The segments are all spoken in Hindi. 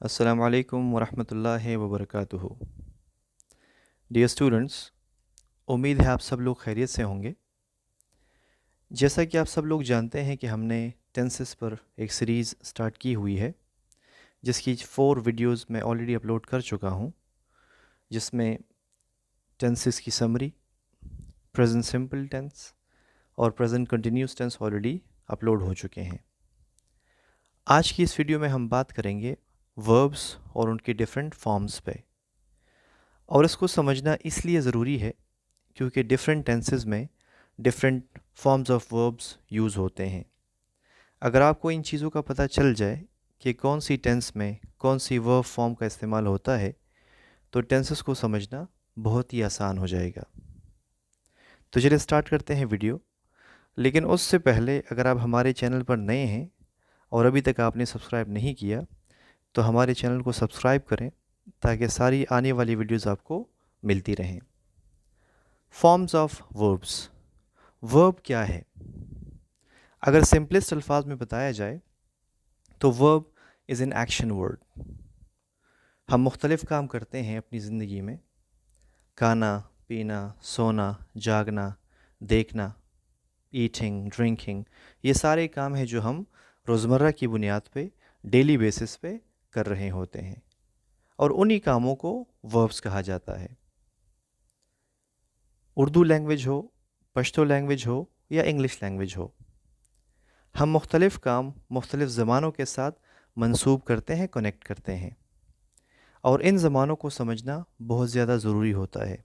अस्सलामु अलैकुम वरहमतुल्लाहि वबरकातुहू। डियर स्टूडेंट्स, उम्मीद है आप सब लोग खैरियत से होंगे। जैसा कि आप सब लोग जानते हैं कि हमने टेंसेस पर एक सीरीज़ स्टार्ट की हुई है, जिसकी 4 वीडियोस मैं ऑलरेडी अपलोड कर चुका हूं, जिसमें टेंसेस की समरी, प्रेजेंट सिंपल टेंस और present continuous tense already upload हो चुके हैं। आज की इस वीडियो में हम बात करेंगे वर्ब्स और उनके डिफरेंट फॉर्म्स पे। और इसको समझना इसलिए ज़रूरी है क्योंकि डिफरेंट टेंसेस में different forms of verbs use होते हैं। अगर आपको इन चीज़ों का पता चल जाए कि कौन सी टेंस में कौन सी वर्ब फॉर्म का इस्तेमाल होता है, तो टेंसेस को समझना बहुत ही आसान हो जाएगा। तो चलिए स्टार्ट करते हैं वीडियो। लेकिन उससे पहले अगर आप हमारे चैनल पर नए हैं और अभी तक आपने सब्सक्राइब नहीं किया, तो हमारे चैनल को सब्सक्राइब करें ताकि सारी आने वाली वीडियोज़ आपको मिलती रहें। Forms of verbs. वर्ब क्या है? अगर सिंपलेस्ट अल्फाज में बताया जाए तो verb is an action word. हम मुख्तलिफ़ काम करते हैं अपनी ज़िंदगी में। खाना, पीना, सोना, जागना, देखना, ईटिंग, ड्रिंकिंग, ये सारे काम हैं जो हम रोज़मर्रा की बुनियाद पे डेली बेसिस पे कर रहे होते हैं, और उन्हीं कामों को वर्ब्स कहा जाता है। उर्दू लैंग्वेज हो, पश्तो लैंग्वेज हो या इंग्लिश लैंग्वेज हो, हम मुख्तलिफ़ काम मुख्तलिफ़ ज़मानों के साथ मंसूब करते हैं, कनेक्ट करते हैं, और इन ज़मानों को समझना बहुत ज़्यादा ज़रूरी होता है।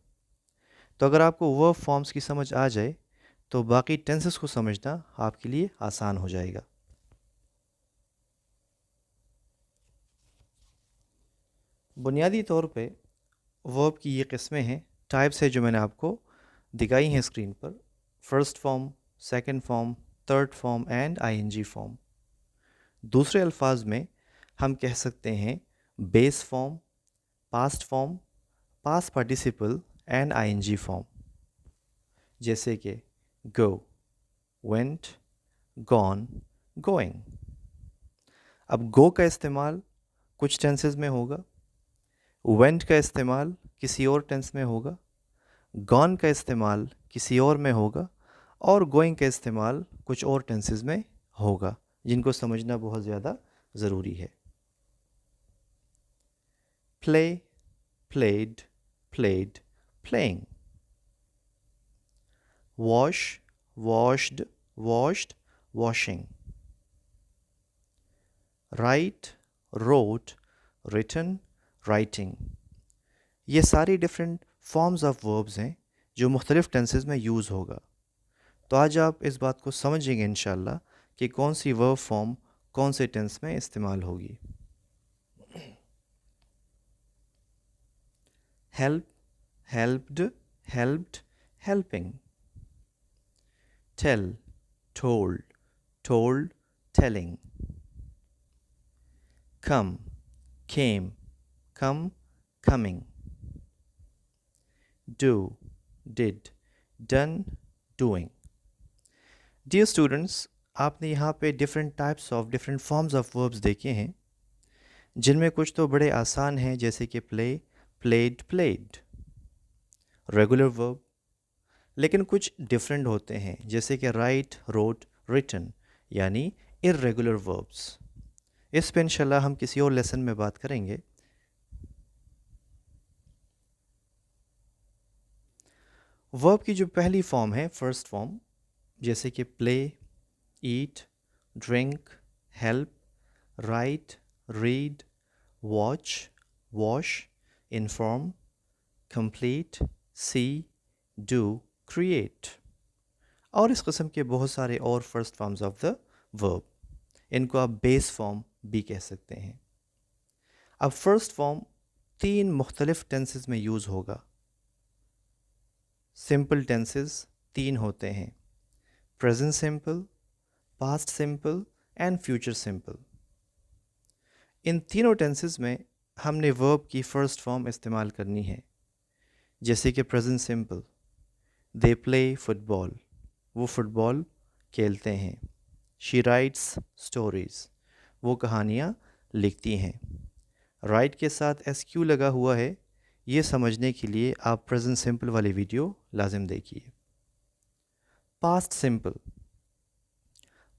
तो अगर आपको वर्ब फॉर्म्स की समझ आ जाए तो बाकी टेंसेस को समझना आपके लिए आसान हो जाएगा। बुनियादी तौर पे वर्ब की ये किस्में हैं, टाइप्स है जो मैंने आपको दिखाई हैं स्क्रीन पर। First form, second form, third form and ING form. दूसरे अल्फाज में हम कह सकते हैं base form, past form, past participle and ING form, जैसे कि गो, वेंट, गॉन, गोइंग। अब गो का इस्तेमाल कुछ टेंसेस में होगा, वेंट का इस्तेमाल किसी और टेंस में होगा, गॉन का इस्तेमाल किसी और में होगा, और गोइंग का इस्तेमाल कुछ और टेंसेस में होगा, जिनको समझना बहुत ज़्यादा ज़रूरी है। Play, played, played, playing. Wash, washed, washed, washing. Write, wrote, written, writing. ये सारी डिफरेंट फॉर्म्स ऑफ वर्ब्स हैं जो मुख्तलिफ़ टेंसेस में यूज़ होगा। तो आज आप इस बात को समझेंगे इंशाल्लाह कि कौन सी वर्ब फॉर्म कौन से टेंस में इस्तेमाल होगी। Help, helped, helped, helping. Tell, told, told, telling. Come, came, come, coming. Do, did, done, doing. Dear students, आपने यहाँ पे different types of different forms of verbs देखे हैं, जिनमें कुछ तो बड़े आसान हैं, जैसे कि play, played, played, regular verb. लेकिन कुछ डिफरेंट होते हैं, जैसे कि राइट, रोट, रिटन, यानी इर्रेगुलर वर्ब्स। इस पे इंशाल्लाह हम किसी और लेसन में बात करेंगे। वर्ब की जो पहली फॉर्म है, फर्स्ट फॉर्म, जैसे कि play, eat, drink, help, write, read, watch, wash, inform, complete, see, do, create, और इस किस्म के बहुत सारे और first forms of the verb. इनको आप बेस फॉर्म भी कह सकते हैं। अब फर्स्ट फॉर्म 3 मुख्तलिफ टेंसेस में यूज़ होगा। सिंपल टेंसेस 3 होते हैं, present simple, past simple and future simple. इन तीनों टेंसेस में हमने वर्ब की फ़र्स्ट फॉर्म इस्तेमाल करनी है। जैसे कि present simple, they play football, वो फुटबॉल खेलते हैं। शी राइट्स स्टोरीज़, वो कहानियाँ लिखती हैं। राइट के साथ एस क्यू लगा हुआ है, ये समझने के लिए आप प्रेजेंट सिंपल वाली वीडियो लाजिम देखिए। Past simple.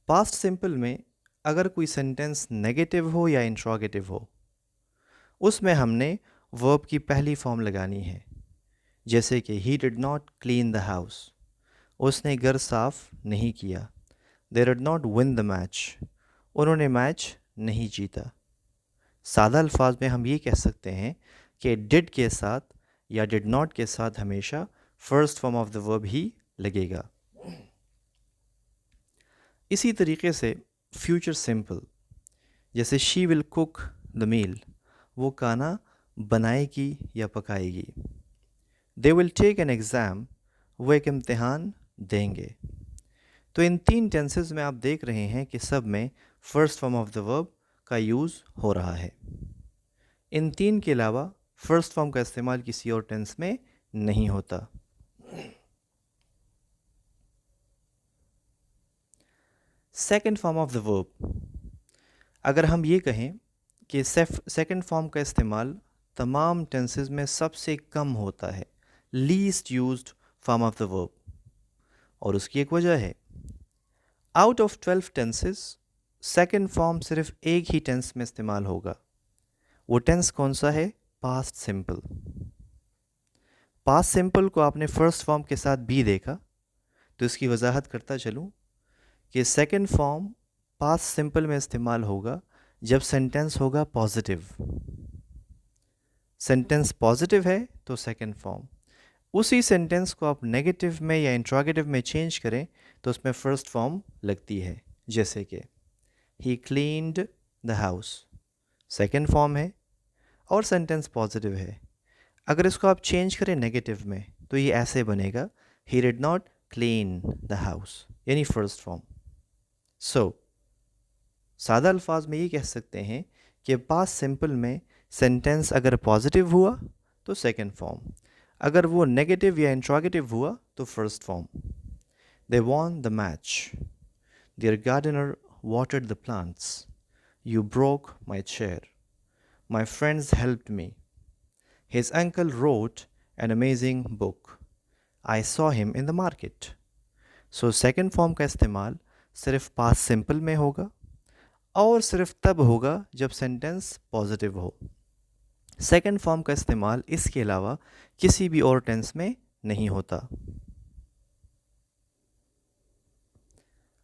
पास्ट सिंपल में अगर कोई सेंटेंस नेगेटिव हो या इंट्रोगेटिव हो, उसमें हमने वर्ब की पहली फॉर्म लगानी है। जैसे कि he did not clean the house, उसने घर साफ नहीं किया। They did not win the match, उन्होंने मैच नहीं जीता। सादा अल्फाज में हम ये कह सकते हैं कि डिड के साथ या डिड नॉट के साथ हमेशा first form of the verb ही लगेगा। इसी तरीके से फ्यूचर सिंपल, जैसे she will cook the meal, वो खाना बनाएगी या पकाएगी। They will take an exam, वो एक इम्तिहान देंगे। तो इन 3 टेंसेस में आप देख रहे हैं कि सब में first form of the verb का यूज़ हो रहा है। इन 3 के अलावा फर्स्ट फॉर्म का इस्तेमाल किसी और टेंस में नहीं होता। Second form of the verb, अगर हम ये कहें कि सेकंड फॉर्म का इस्तेमाल तमाम टेंसेस में सबसे कम होता है, least used form of the verb, और उसकी एक वजह है। Out of 12 tenses second form सिर्फ एक ही टेंस में इस्तेमाल होगा। वो टेंस कौन सा है? Past simple. पास्ट सिंपल को आपने फर्स्ट फॉर्म के साथ भी देखा, तो इसकी वजाहत करता चलूँ कि सेकंड फॉर्म पास्ट सिंपल में इस्तेमाल होगा जब सेंटेंस होगा पॉजिटिव। सेंटेंस पॉजिटिव है तो सेकंड फॉर्म। उसी सेंटेंस को आप नेगेटिव में या इंट्रोगेटिव में चेंज करें तो उसमें फर्स्ट फॉर्म लगती है। जैसे कि he cleaned the house, second form है और सेंटेंस पॉजिटिव है। अगर इसको आप चेंज करें नेगेटिव में तो ये ऐसे बनेगा, he did not clean the house, यानी फर्स्ट फॉर्म। सो सादा अल्फाज में ये कह सकते हैं कि पास्ट सिंपल में सेंटेंस अगर पॉजिटिव हुआ तो सेकंड फॉर्म, अगर वो नेगेटिव या इंट्रोगेटिव हुआ तो first form. They won the match, their gardener watered the plants, you broke my chair, my friends helped me, his uncle wrote an amazing book, I saw him in the market. So second form का इस्तेमाल सिर्फ पास्ट सिंपल में होगा और सिर्फ तब होगा जब सेंटेंस पॉजिटिव हो। सेकंड फॉर्म का इस्तेमाल इसके अलावा किसी भी और टेंस में नहीं होता।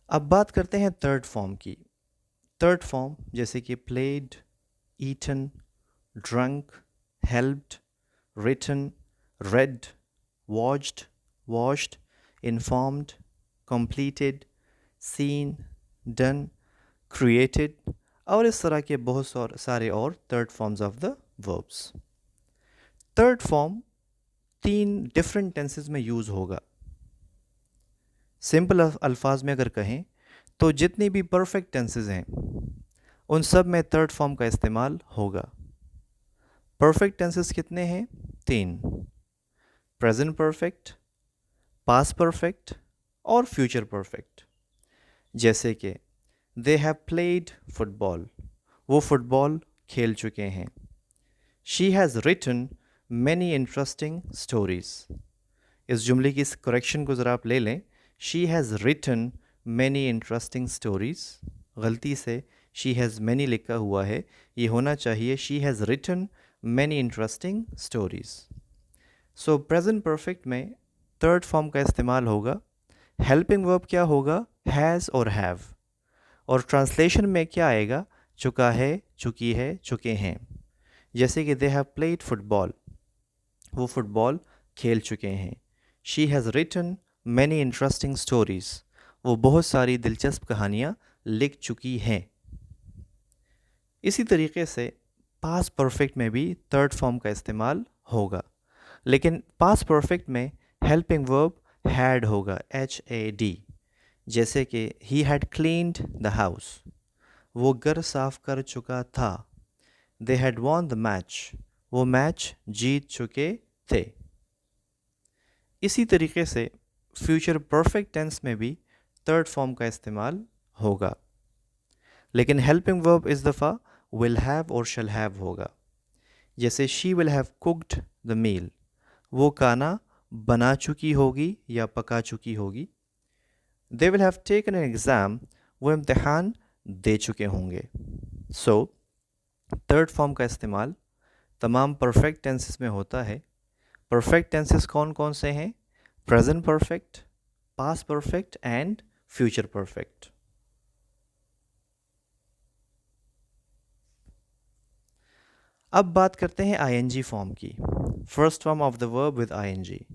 अब बात करते हैं थर्ड फॉर्म की। थर्ड फॉर्म जैसे कि played, eaten, drunk, helped, written, read, watched, washed, informed, completed, seen, done, created और इस तरह के बहुत सारे और third forms of the verbs. Third form 3 different tenses में यूज़ होगा। सिंपल अल्फाज में अगर कहें तो जितनी भी परफेक्ट टेंसेस हैं उन सब में थर्ड फॉर्म का इस्तेमाल होगा। परफेक्ट टेंसेस कितने हैं? 3, प्रेजेंट परफेक्ट, पास्ट परफेक्ट और फ्यूचर परफेक्ट। जैसे कि दे हैव प्लेड फुटबॉल, वो फुटबॉल खेल चुके हैं। She has written many interesting stories. इस जुमले की इस करेक्शन को ज़रा आप ले लें, she has written many interesting stories. गलती से शी हैज़ मैनी लिखा हुआ है, ये होना चाहिए she has written many interesting stories. So present perfect में थर्ड फॉर्म का इस्तेमाल होगा। हेल्पिंग वर्ब क्या होगा? हैज़ और हैव। और ट्रांसलेशन में क्या आएगा? चुका है, चुकी है, चुके हैं। जैसे कि दे हैव प्लेड फुटबॉल, वो फुटबॉल खेल चुके हैं। She has written many interesting stories, वो बहुत सारी दिलचस्प कहानियाँ लिख चुकी हैं। इसी तरीके से पास्ट परफेक्ट में भी थर्ड फॉर्म का इस्तेमाल होगा, लेकिन पास्ट परफेक्ट में हेल्पिंग वर्ब हैड होगा, HAD। जैसे कि he had cleaned the house, वो घर साफ कर चुका था। They had von the match, वो मैच जीत चुके थे। इसी तरीके से फ्यूचर परफेक्ट टेंस में भी थर्ड फॉर्म का इस्तेमाल होगा, लेकिन हेल्पिंग वर्ब इस दफ़ा विल हैव और शैल हैव होगा। जैसे she will have cooked the meal, वो खाना बना चुकी होगी या पका चुकी होगी। They will have taken an exam, वो इम्तिहान दे चुके होंगे। सो थर्ड फॉर्म का इस्तेमाल तमाम परफेक्ट टेंसेस में होता है। परफेक्ट टेंसेस कौन कौन से हैं? Present perfect, past perfect and future perfect. अब बात करते हैं आईएनजी फॉर्म की, first form of the verb with ING.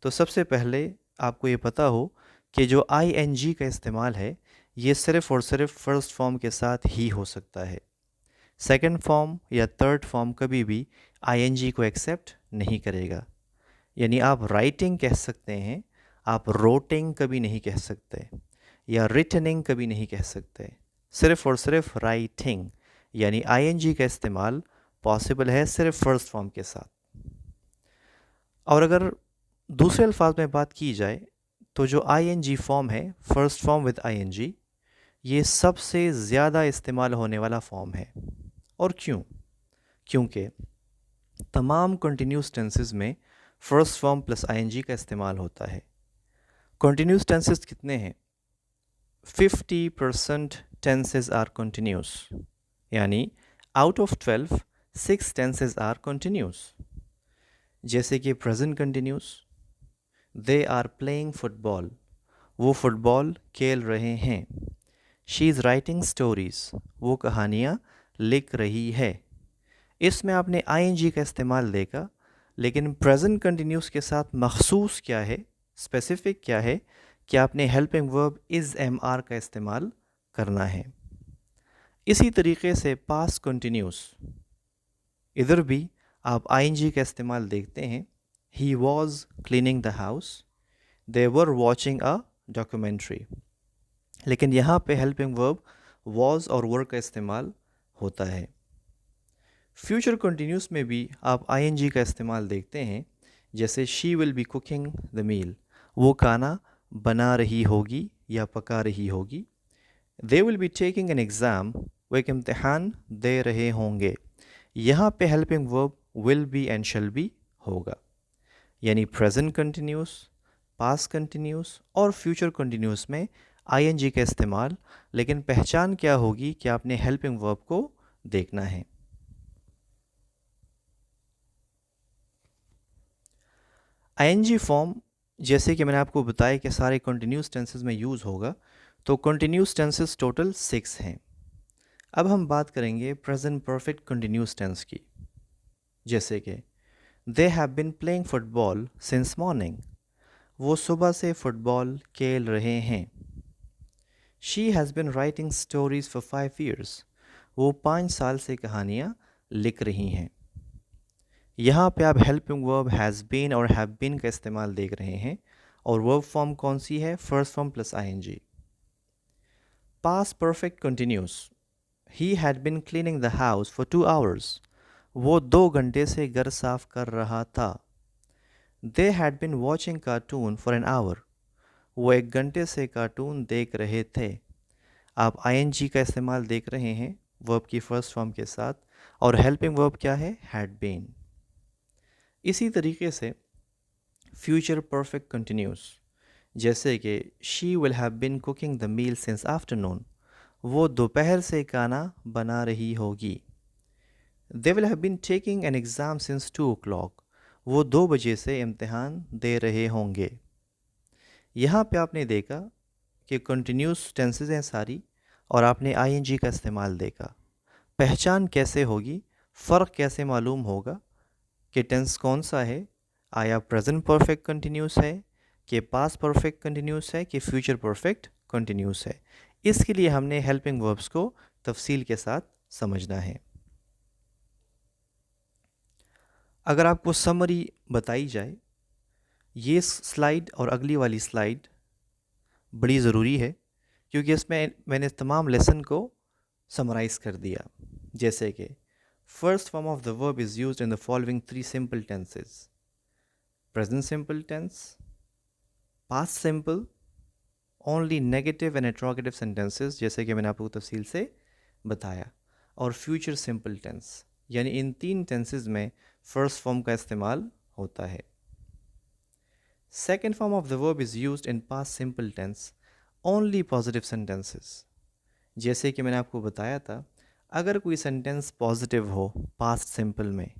तो सबसे पहले आपको ये पता हो कि जो आईएनजी का इस्तेमाल है ये सिर्फ़ और सिर्फ फर्स्ट फॉर्म के साथ ही हो सकता है। सेकंड फॉर्म या थर्ड फॉर्म कभी भी आईएनजी को एक्सेप्ट नहीं करेगा। यानी आप राइटिंग कह सकते हैं, आप रोटिंग कभी नहीं कह सकते, या रिटनिंग कभी नहीं कह सकते। सिर्फ और सिर्फ राइटिंग यानी आईएनजी का इस्तेमाल पॉसिबल है सिर्फ फर्स्ट फॉर्म के साथ। और अगर दूसरे अल्फाज में बात की जाए तो जो आईएनजी फॉर्म है, फर्स्ट फॉर्म विद आईएनजी, ये सबसे ज़्यादा इस्तेमाल होने वाला फॉर्म है। और क्यों? क्योंकि तमाम कंटिन्यूस टेंसेस में फर्स्ट फॉर्म प्लस आईएनजी का इस्तेमाल होता है। कंटिन्यूस टेंसेस कितने हैं? 50% टेंसेस आर कंटिन्यूस, यानी out of 12 6 tenses are continuous. जैसे कि present continuous, they are playing football, वो फुटबॉल खेल रहे हैं। शी इज़ राइटिंग स्टोरीज़, वो कहानियाँ लिख रही है। इसमें आपने आईएनजी का इस्तेमाल देखा, लेकिन प्रेजेंट कंटिन्यूस के साथ मखसूस क्या है, स्पेसिफिक क्या है कि आपने helping verb is am are का इस्तेमाल करना है। इसी तरीके से पास्ट कंटिन्यूस, इधर भी आप आईएनजी का इस्तेमाल देखते हैं। He was cleaning the house, they were watching a documentary. लेकिन यहाँ पे हेल्पिंग वर्ब वॉज और वर का इस्तेमाल होता है। फ्यूचर कंटिन्यूस में भी आप आईएनजी का इस्तेमाल देखते हैं। जैसे she will be cooking the meal, वो खाना बना रही होगी या पका रही होगी। They will be taking an exam, वो एक इम्तिहान दे रहे होंगे। यहाँ पे helping verb will be and shall be होगा। यानी प्रेजेंट कंटिन्यूस, पास्ट कंटिन्यूस और फ्यूचर कंटिन्यूस में आईएनजी का इस्तेमाल, लेकिन पहचान क्या होगी कि आपने हेल्पिंग वर्ब को देखना है। आईएनजी फॉर्म जैसे कि मैंने आपको बताया कि सारे कंटिन्यूस टेंसेस में यूज़ होगा, तो कंटिन्यूस टेंसेस टोटल 6 हैं। अब हम बात करेंगे प्रेजेंट परफेक्ट कंटिन्यूस टेंस की। जैसे कि they have been playing football since morning, वो सुबह से फुटबॉल खेल रहे हैं। She has been writing stories for 5 years, वो 5 साल से कहानियाँ लिख रही हैं। यहाँ पे आप हेल्पिंग वर्ब हैज़ बीन और हैव बीन का इस्तेमाल देख रहे हैं, और वर्ब फॉर्म कौन सी है? First form plus ING. Past perfect continuous, he had been cleaning the house for 2 hours, वो 2 घंटे से घर साफ कर रहा था। They had been watching cartoon for an hour, वो 1 घंटे से कार्टून देख रहे थे। आप आईएनजी का इस्तेमाल देख रहे हैं वर्ब की फर्स्ट फॉर्म के साथ, और हेल्पिंग वर्ब क्या है? Had been. इसी तरीके से फ्यूचर परफेक्ट कंटिन्यूस, जैसे कि she will have been cooking the meal since afternoon, वो दोपहर से खाना बना रही होगी। They will have been taking an exam since 2 o'clock, वो 2 बजे से इम्तिहान दे रहे होंगे। यहाँ पे आपने देखा कि कंटिन्यूस टेंसेज हैं सारी, और आपने आईएनजी का इस्तेमाल देखा। पहचान कैसे होगी, फ़र्क कैसे मालूम होगा कि टेंस कौन सा है? आया प्रेजेंट परफेक्ट कंटिन्यूस है, कि पास्ट परफेक्ट कंटिन्यूस है, कि फ्यूचर परफेक्ट कंटिन्यूस है? इसके लिए हमने हेल्पिंग वर्ब्स को तफसील के साथ समझना है। अगर आपको समरी बताई जाए, ये स्लाइड और अगली वाली स्लाइड बड़ी ज़रूरी है, क्योंकि इसमें मैंने तमाम लेसन को समराइज़ कर दिया। जैसे कि first form of the verb is used in the following 3 simple tenses: present simple tense, past simple, only negative and interrogative sentences, जैसे कि मैंने आपको तफसील से बताया, और फ्यूचर सिंपल टेंस, यानी इन 3 टेंसेस में फर्स्ट फॉर्म का इस्तेमाल होता है। Second form of the verb is used in past simple tense only positive sentences. जैसे कि मैंने आपको बताया था, अगर कोई सेंटेंस पॉजिटिव हो पास्ट सिंपल में,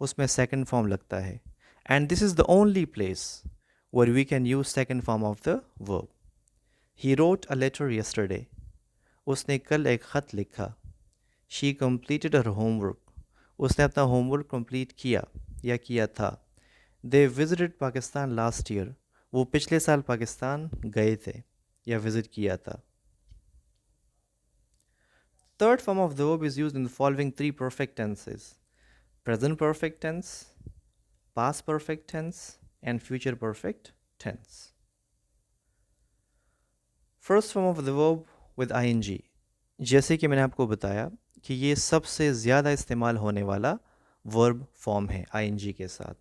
उसमें सेकंड फॉर्म लगता है, and this is the only place where we can use second form of the verb. He wrote a letter yesterday, उसने कल एक ख़त लिखा। शी कंप्लीटेड हर होमवर्क, उसने अपना होमवर्क कंप्लीट किया या किया था। They visited Pakistan last year, वो पिछले साल पाकिस्तान गए थे या विज़िट किया था। Third form of the verb is used in the following 3 perfect tenses: present perfect tense, past perfect tense, and future perfect tense. First form of the verb with ing, जैसे कि मैंने आपको बताया कि ये सबसे ज़्यादा इस्तेमाल होने वाला वर्ब फॉर्म है ing के साथ,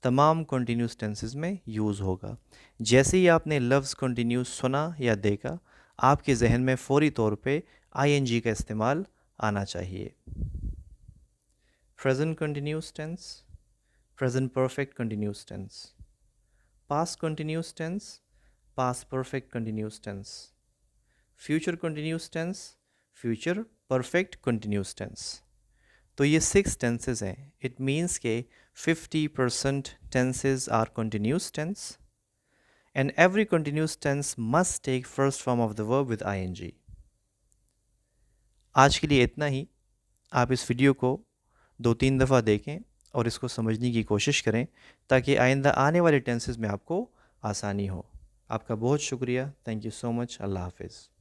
तमाम कंटिन्यूस टेंसेस में यूज़ होगा। जैसे ही आपने लफ्ज़ कंटिन्यूस सुना या देखा, आपके जहन में फ़ौरी तौर पे ing का इस्तेमाल आना चाहिए। Present continuous tense, present perfect continuous tense, past continuous tense, past perfect continuous tense, future continuous tense, future perfect continuous tense. तो ये 6 टेंसेस हैं। इट मीन्स के 50% tenses are continuous tense and every continuous tense must take first form of the verb with ing। आज के लिए इतना ही। आप इस वीडियो को 2-3 दफ़ा देखें और इसको समझने की कोशिश करें ताकि आइंदा आने वाले टेंसेस में आपको आसानी हो। आपका बहुत शुक्रिया। Thank you so much. अल्लाह हाफिज़।